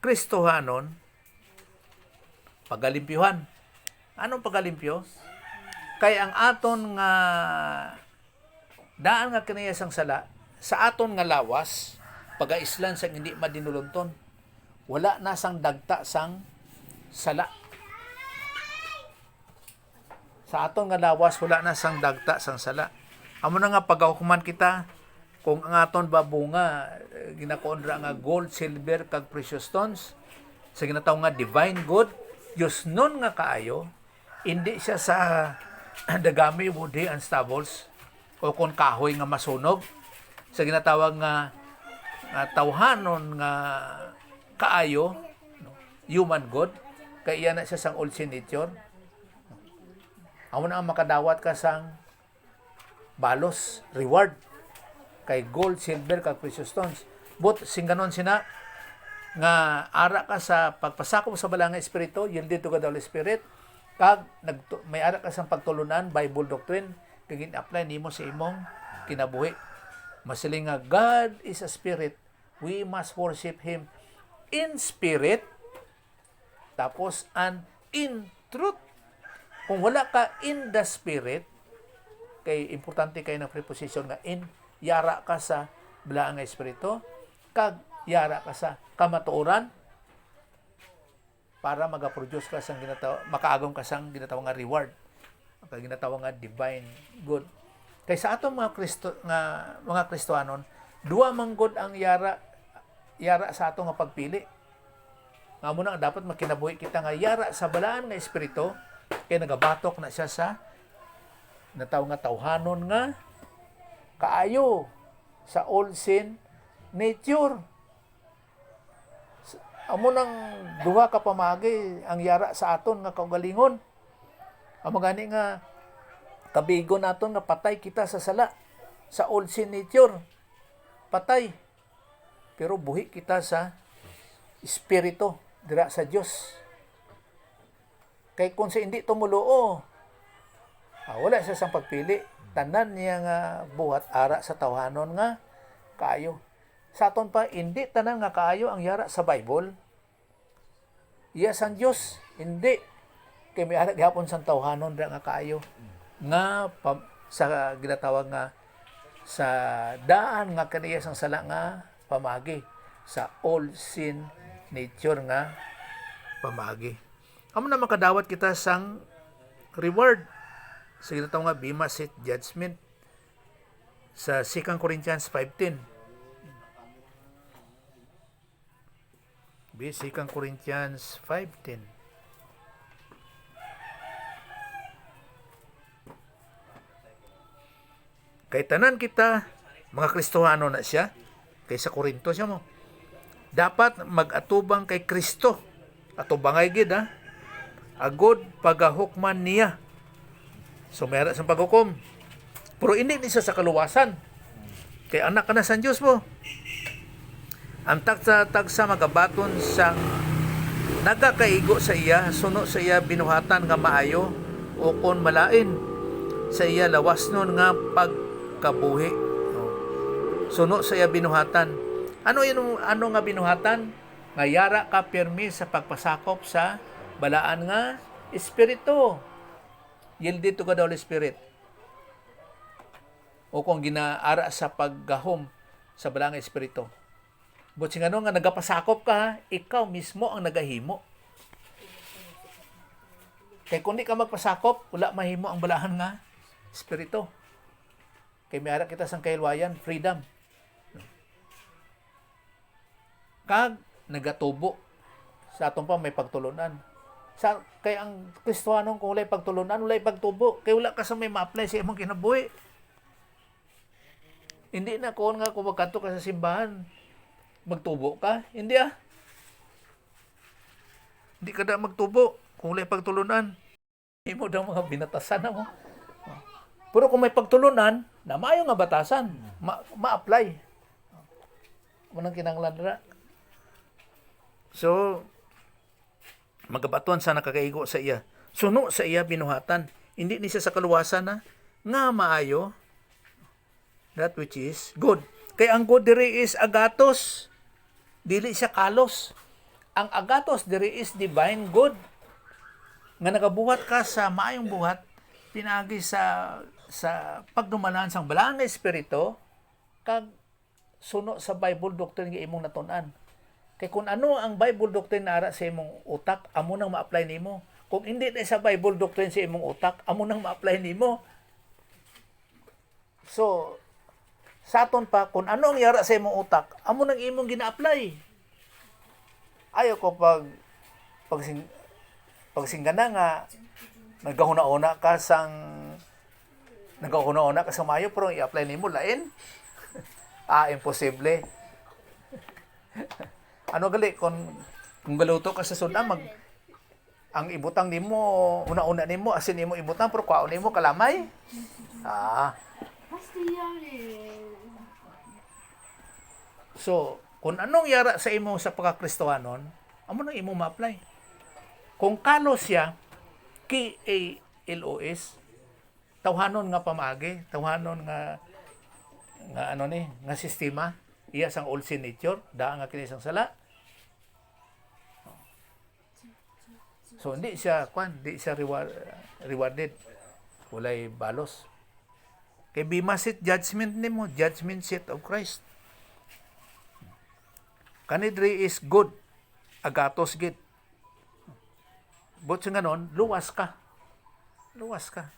Kristohanon pagalimpyuhan. Anong pagalimpyo? Kay ang aton nga daan nga kinayasang sala sa aton nga lawas pagaislan sang hindi madinulunton. Wala na sang dagta sang sala. Sa aton nga lawas wala na sang dagta sang sala. Amo na nga pagahukuman kita kung ang aton babunga ginakonra nga gold, silver kag precious stones sa ginatawag nga divine good, Diyos nun nga kaayo, hindi siya sa dagami, woody and stubbles o kung kahoy nga masunog sa ginatawag nga tawhanon nga kaayo, no? Human good, kay iyan na siya sang old sin nature. Amo na ang makadawat ka sang balos, reward kay gold, silver, kag precious stones. But singganon sina nga ara ka sa pagpasakop sa balanga espiritu, yielded to God the Holy Spirit, kag may ara ka sa pagtulunan Bible doctrine kag gin-apply nimo sa imong kinabuhi. Masiling nga God is a spirit, we must worship Him in spirit tapos and in truth. Kung wala ka in the spirit, kay importante kayo ng preposition nga in, yara ka sa balaang espiritu, kag yara ka sa kamatuoran para magaproduce ka sang makaagom ka sang ginatawag nga reward, kag ginatawag nga divine good. Kay sa atong mga Kristohanon, duwa man gud ang yara sa atong nga pagpili. Nga mo na dapat makinabuhi kita nga yara sa balaan nga espiritu kay nagabatok na siya sa nataw nga tawhanon nga kaayo sa old sin nature. Amo nang duha ka pamagi ang yara sa aton nga kaugalingon. Amo gani nga kabigo naton nga patay kita sa sala sa old sin nature. Patay. Pero buhi kita sa espiritu dira sa Dios. Kay kung sa hindi tumuluo, wala siya sang pagpili. Tanan niya nga buhat ara sa tawhanon nga kaayo. Sa aton pa, hindi tanan nga kaayo ang yara sa Bible. Iya sang Dios, hindi. Kay may ara gihapon sang tawhanon dira nga kaayo. Nga sa ginatawag nga sa daan nga kaniya sang sala nga pamagi sa all sin nature nga pamagi. Amo na makadawat kita sang reward sa ginatawag nga Bema Seat Judgment sa 2 Corinthians 5:10. 2 Corinthians 5:10. Kay tanan kita mga Kristohano na siya, kay sa Korinto siya mo. Dapat mag-atubang kay Kristo. Atubangay gid ha. Agod pagahukman niya. So mayroon sa paghukom. Pero hindi ni siya sa kaluwasan. Kay anak ka na sa Diyos mo. Ang tagsa magabaton sang nagakaigo sa iya, suno sa iya binuhatan nga maayo o kon malain sa iya lawas nun nga pagkabuhi. Suno sa iya binuhatan. Ano nga binuhatan? Nga yara ka pirmi sa pagpasakop sa balaan nga espiritu. Yielded to God the Holy Spirit. O kung ginaara sa paggahom sa balaan nga espiritu. But nga nga nagapasakop ka, ikaw mismo ang nagahimo. Kaya kung di ka magpasakop, wala mahimo ang balaan nga espiritu. Kaya may ara kita sang kailwayan, freedom. Kag nagatubo sa atong pa may pagtulunan. Kay ang Kristohanon kung walay pagtulunan, walay pagtubo. Kay wala ka sa may ma-apply sa imong kinabuhi. Hindi na kung nga kung magkanto ka sa simbahan, magtubo ka. Hindi Hindi ka na magtubo kung walay pagtulunan. Hindi mo daw mga binatasan na mo. Pero kung may pagtulunan, na maayo nga batasan, ma-apply. Manang kinanglan ra. So, magabatuan sa nakakaigo sa iya. Suno sa iya binuhatan. Hindi ni siya sa kaluwasan na nga maayo. That which is good. Kay ang good diri is agatos. Dili siya kalos. Ang agatos diri is divine good. Nga nagabuhat ka sa maayong buhat, pinagi sa pagdumanan sang balaan nga espiritu, kag suno sa Bible doctrine nga imong natun-an. Kay kung ano ang Bible doctrine na ara sa imong utak, amo nang ma-apply nimo. Kung hindi na sa Bible doctrine sa imong utak, amo nang ma-apply nimo. So, sa aton pa, kung ano ang yara sa imong utak, amo nang imong gina-apply. Ayaw ko pagsinggana nga nagahuna-una ka sa mayo, pero i-apply nimo lain. Imposible. Ano gali kung galuto ka sa sudan, ang ibutang nimo una-una nimo asin nimo ibutang pero kwaon nimo kalamay. So, kung anong yara sa imo sa pagkakristohanon, amo nang imo ma-apply. Kung kalos siya, KALOS, tawhanon nga pamagi, tawhanon nga sistema, iya sang old sin nature, daan nga kini sang sala. So hindi siya rewarded. Walay balos. Kay Bema Seat Judgment nimo, judgment seat of Christ. Kanidri is good. Agatos gid. But sa ganon, luwas ka. Luwas ka.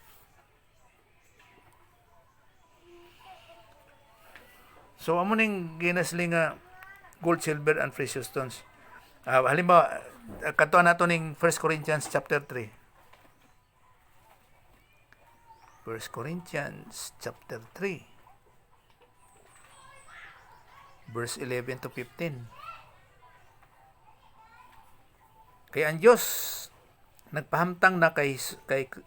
So amo ning ginasli nga gold, silver, and precious stones. Halimbawa, kantuan nato ning 1 Corinthians chapter 3. 1 Corinthians chapter 3 verse 11 to 15. Kay ang Dios nagpahamtang na kay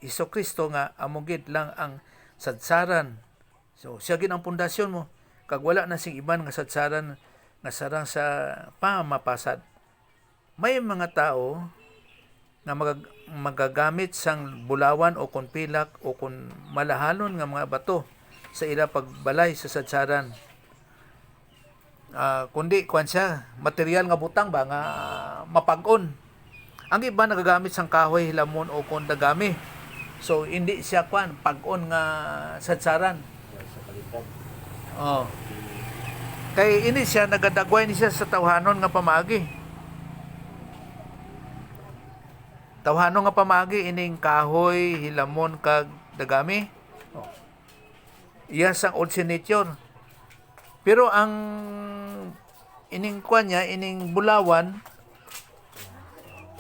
Hesukristo nga amugid lang ang sadsaran. So siya gid ang pundasyon mo. Kag wala na sing iban nga sadsaran nga sarang sa pamapasad. May mga tao nga magagamit sang bulawan o kon pilak o kon malahalon nga mga bato sa ila pagbalay sa sadsaran. Kundi kuan siya, material nga butang ba nga mapag-on. Ang iba nagagamit sang kahoy, hilamon o kon dagami. So hindi siya kuan pag-on nga sadsaran. Sa kalidad. Oh. Kay ini siya nagadagway ni siya sa tawhanon nga pamaagi. Tawhanon nga pamagi ining kahoy, hilamon kag dagami. Oh. Iya sang old nature. Pero ang ining kuan niya, ining bulawan,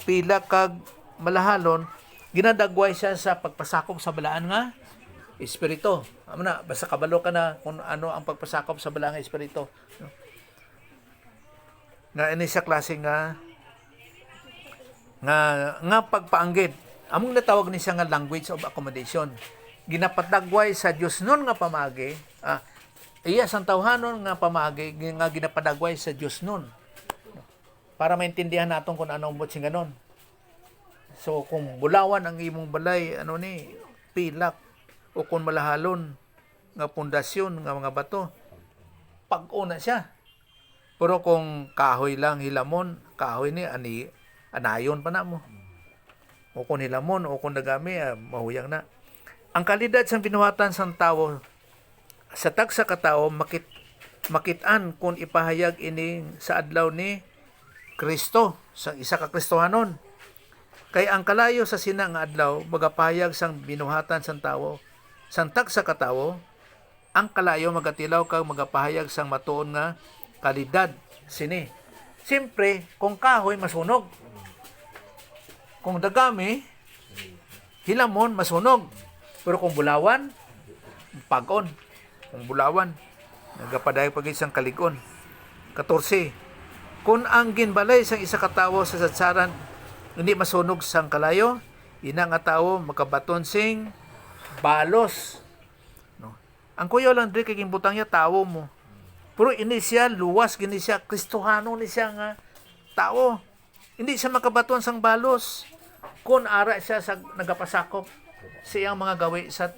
pila kag malahalon, ginadagway siya sa pagpasakop sa balaan nga espiritu. Amo na, basta kabalo ka na kung ano ang pagpasakop sa balaan nga espiritu. No? Nga ini sa klase nga pagpaanggid. Among natawag ni siya nga language of accommodation. Ginapadagway sa Dios nun nga pamagi, iya sang tawhanon nga pamagi nga ginapadagway sa Dios nun. Para maintindihan naton kung ano ang butsing ganon. So kung bulawan ang imong balay, pilak o kung malahalon nga pundasyon nga mga bato, pag-una siya. Pero kung kahoy lang hilamon, kahoy ni anayon pa na mo. O kung hilamon o kung dagami, mahuyang na. Ang kalidad sa binuhatan sang tawo sa tagsa ka tawo makitaan kung ipahayag ini sa adlaw ni Kristo sa isa ka Kristohanon. Kay ang kalayo sa sina nga adlaw magapahayag sang binuhatan sang tawo sang tagsa ka tawo, ang kalayo magatilaw kag magapahayag sang matuon nga kalidad sini. Siyempre, kung kahoy masunog. Kung dagami, hilamon masunog. Pero kung bulawan, pag-on. Kung bulawan, nagapadayag pag isang kalig-on. 14. Kung ang ginbalay sang isa ka tawo sa sadsaran hindi masunog sang kalayo, ina nga tawo makabaton sing balos. No. Ang kuya lang diri kay gimbutang niya tawo mo. Pero ini siya luwas gini siya Kristohano ni siya nga tawo. Hindi siya makabaton sang balos. Kung ara siya sa nagapasakop sa iyang mga gawi sa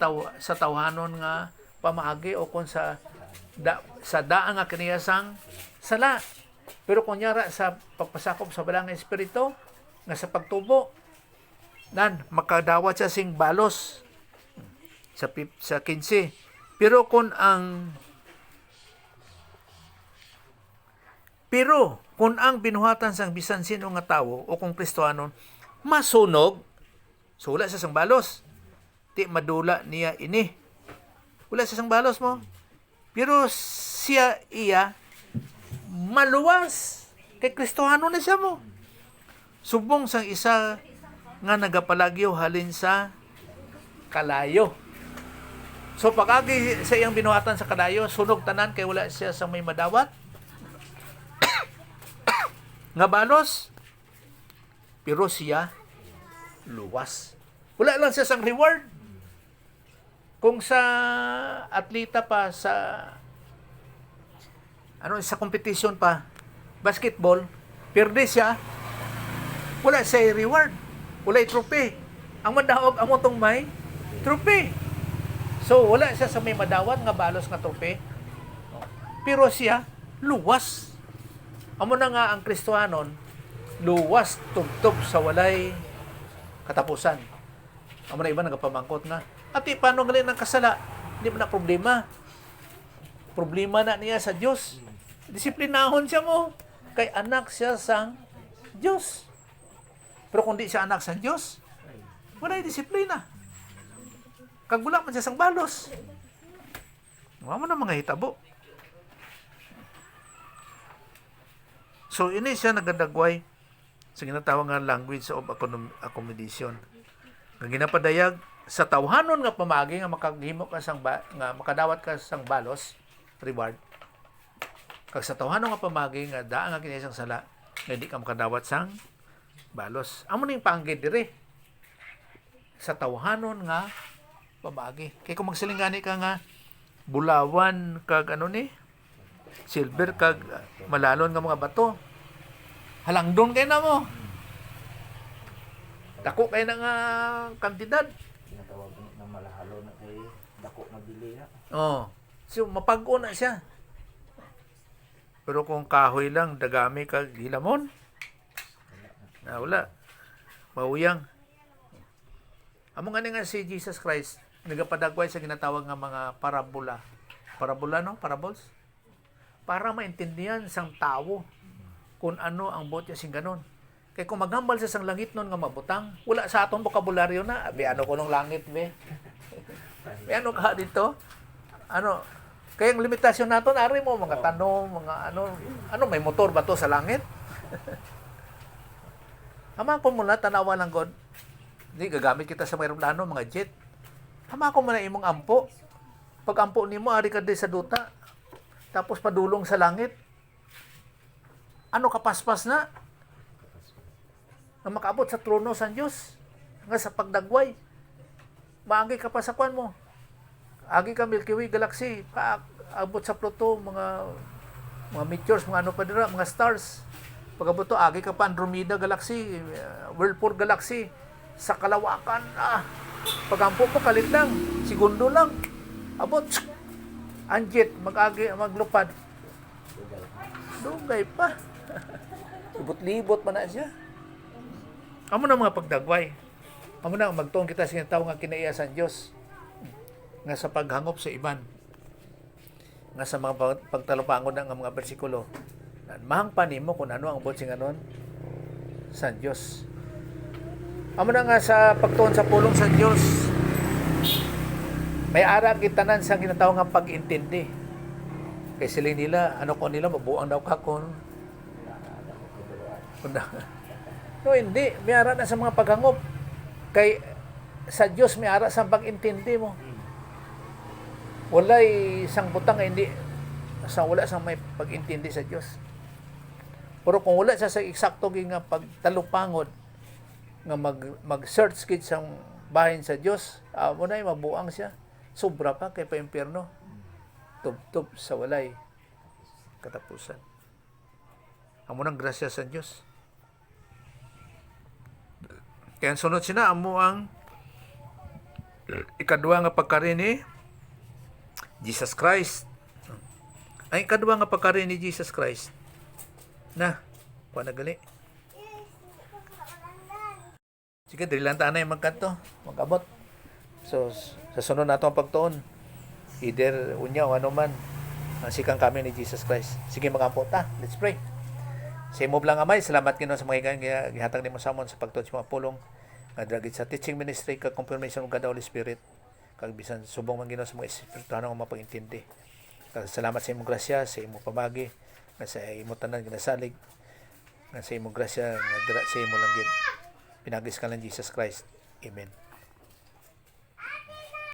tawhanon nga pamaagi o kung sa daan nga kaniya sang sala. Pero kung yara sa pagpasakop sa balang espiritu nga sa pagtubo, makadawat siya sing balos sa 15. Pero kung ang binuhatan sang bisan sino nga tawo o kung Kristohanon masunog, so wala siya sang balos. Ti madula niya ini. Wala siya sang balos mo. Pero iya maluwas. Kay Kristohanon na siya mo. Subong sang isa nga nagapalagyo halin sa kalayo. So pagagi sa iyang binuhatan sa kalayo, sunog tanan kay wala siya sa may madawat. Nga balos. Pero siya luwas. Wala lang siya sang reward. Kung sa atleta pa sa sa competition pa, basketball, perde siya, wala siya reward. Wala trophy. Ang madawag amo tong may trophy. So wala siya sa may madawat nga balos nga trophy. Pero siya luwas. Amo na nga ang Kristohanon, luwas tugtog sa walay katapusan. Amo na iba nagapamangkot nga, ati paano galing ng kasala? Hindi mo na problema. Problema na niya sa Diyos. Disiplinahon siya mo. Kay anak siya sang Diyos. Pero kung di siya anak sa Diyos, wala yung disiplina. Kag wala man siya sang balos. Wala mo na mga hitabo. So, ini siya nagadagway sa ginatawag nga language of accommodation. Nga ginapadayag sa tawhanon nga pamagi nga makaghimo ka nga makadawat ka sang balos reward. Kag sa tawhanon nga pamagi nga daan nga kini isang sala nga di ka makadawat sang balos. Amo ning paanggid dire sa tawhanon nga pamagi. Kay kung magsilingani ka nga bulawan kag silver kag malalon nga mga bato, halangdon kay na mo. Dako kay na nga kantidad. Tinatawag na malahalo na kay dako mabili na. Oh. So mapag-o na siya. Pero kung kahoy lang dagami kag hilamon, wala. Mauyang. Amo nga si Jesus Christ nagapadagway sa ginatawag nga mga parabola. Parabola no? Parables? Para maintindihan sang tao kung ano ang buot niya sing ganon. Kaya kung maghambal sa sang langit nun nga mabutang, wala sa atong bokabularyo na. Be, ano ko nung langit, be? Be, ano ka dito? Ano? Kaya ang limitasyon nato, ari mo, mga tanong, mga ano, may motor ba to sa langit? Ama ko muna, tanawa lang God. Di, gagamit kita sa mga aeroplano, mga jet. Ama ko muna imong ampo. Pag ampo ni mo, ari ka din sa duta. Tapos padulong sa langit. Ano kapaspas na? Nga makaabot sa trono sa Diyos. Nga sa pagdagway. Maagi ka pa sa kwan mo. Agi ka Milky Way Galaxy. Paabot sa Pluto, mga meteors, mga ano pa dira, mga stars. Pagabot to, agi ka pa Andromeda Galaxy, Whirlpool Galaxy. Sa kalawakan, pagampo mo, kalit lang. Segundo lang. Abot. Anjet, maglupad. Dugay pa. Libot-libot pa na siya. Amo na mga pagdagway. Amo na magtuong kita sa tao nga kinaiya sa Dios. Nga sa paghangop sa iban. Nga sa mga pagtalupangon ng mga bersikulo. Mahang panimo kung ano ang botsing anon sa Dios. Amo na nga sa pagtuon sa pulong sa Dios. May ara kitanan sa ginatawag nga pag-intindi. Kay sila nila, ano ko nila, mabuang daw ka kung no, hindi. May ara na sa mga paghangop. Kay sa Diyos may ara sa pag-intindi mo. Walay isang butang hindi wala sang may pag-intindi sa Diyos. Pero kung wala siya sa eksakto nga pagtalupangod nga mag-search kit sa bahin sa Diyos, mo na mabuang siya. Sobra pa kay pa-impyerno. Tub-tub sa walay katapusan. Amo nang grasya sa Diyos. Kaya sunod sina amo ang ikadua nga pagkari ni Jesus Christ. Ang ikadua nga pagkari ni Jesus Christ. Na, panagali. Sige, dili lang tayo magkanto, magabot. So, sa sunod nato ang pagtuon, either unya o ano man, ang sikang kami ni Jesus Christ. Sige, magampo ta. Let's pray. Sa imo lang Amay, salamat Ginoo sa mga gihatag nimo sa amon sa pagtuon sa mga pulong nga dragit sa teaching ministry kag confirmation ug Holy Spirit kag bisan subong man Ginoo sa mga espirituhanong mapangintindi. Kag salamat sa imong grasya, sa imong pamagi, nga sa imong tanan ginasalig, nga sa imong grasya nga dira sa imo lang gid. Pinagis ka lang Jesus Christ. Amen.